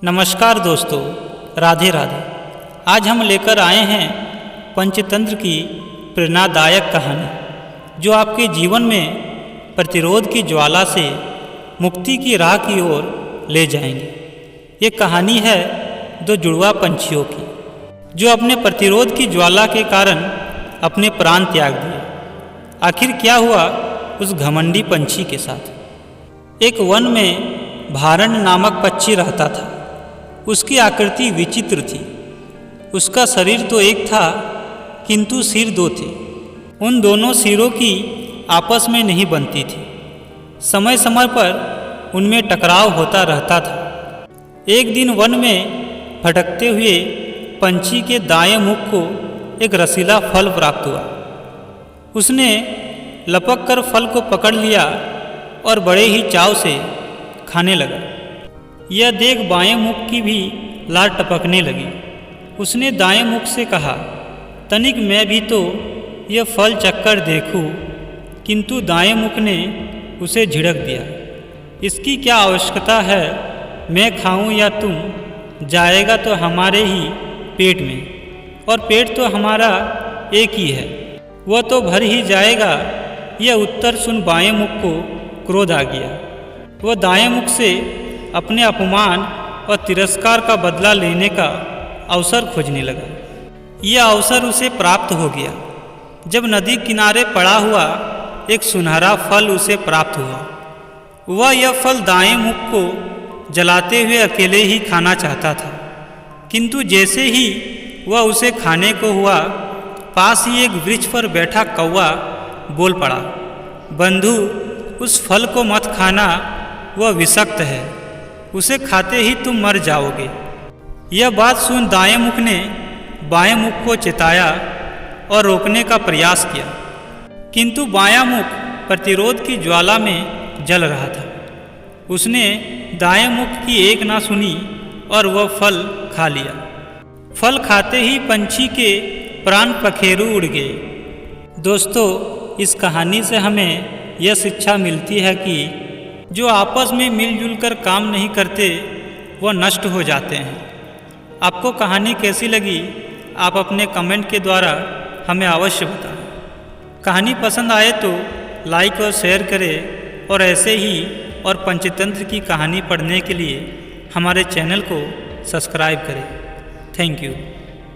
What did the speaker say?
नमस्कार दोस्तों, राधे राधे। आज हम लेकर आए हैं पंचतंत्र की प्रेरणादायक कहानी, जो आपके जीवन में प्रतिरोध की ज्वाला से मुक्ति की राह की ओर ले जाएंगे। ये कहानी है दो जुड़वा पंछियों की, जो अपने प्रतिरोध की ज्वाला के कारण अपने प्राण त्याग दिए। आखिर क्या हुआ उस घमंडी पंछी के साथ? एक वन में भारंड नामक पक्षी रहता था। उसकी आकृति विचित्र थी। उसका शरीर तो एक था, किंतु सिर दो थे। उन दोनों सिरों की आपस में नहीं बनती थी। समय समय पर उनमें टकराव होता रहता था। एक दिन वन में भटकते हुए पंछी के दाएं मुख को एक रसीला फल प्राप्त हुआ। उसने लपक कर फल को पकड़ लिया और बड़े ही चाव से खाने लगा। यह देख बाएं मुख की भी लार टपकने लगी। उसने दाएं मुख से कहा, तनिक मैं भी तो यह फल चखकर देखूं, किंतु दाएं मुख ने उसे झिड़क दिया। इसकी क्या आवश्यकता है, मैं खाऊं या तुम? जाएगा तो हमारे ही पेट में, और पेट तो हमारा एक ही है, वह तो भर ही जाएगा। यह उत्तर सुन बाएं मुख को क्रोध आ गया। वह दाएं मुख से अपने अपमान और तिरस्कार का बदला लेने का अवसर खोजने लगा। यह अवसर उसे प्राप्त हो गया जब नदी किनारे पड़ा हुआ एक सुनहरा फल उसे प्राप्त हुआ। वह यह फल दाएं मुख को जलाते हुए अकेले ही खाना चाहता था, किंतु जैसे ही वह उसे खाने को हुआ, पास ही एक वृक्ष पर बैठा कौवा बोल पड़ा, बंधु, उस फल को मत खाना, वह विषक्त है, उसे खाते ही तुम मर जाओगे। यह बात सुन दाएं मुख ने बाएं मुख को चेताया और रोकने का प्रयास किया, किंतु बायां मुख प्रतिरोध की ज्वाला में जल रहा था। उसने दाएं मुख की एक ना सुनी और वह फल खा लिया। फल खाते ही पंछी के प्राण पखेरु उड़ गए। दोस्तों, इस कहानी से हमें यह शिक्षा मिलती है कि जो आपस में मिलजुल कर काम नहीं करते, वह नष्ट हो जाते हैं। आपको कहानी कैसी लगी, आप अपने कमेंट के द्वारा हमें अवश्य बताएं। कहानी पसंद आए तो लाइक और शेयर करें, और ऐसे ही और पंचतंत्र की कहानी पढ़ने के लिए हमारे चैनल को सब्सक्राइब करें। Thank you.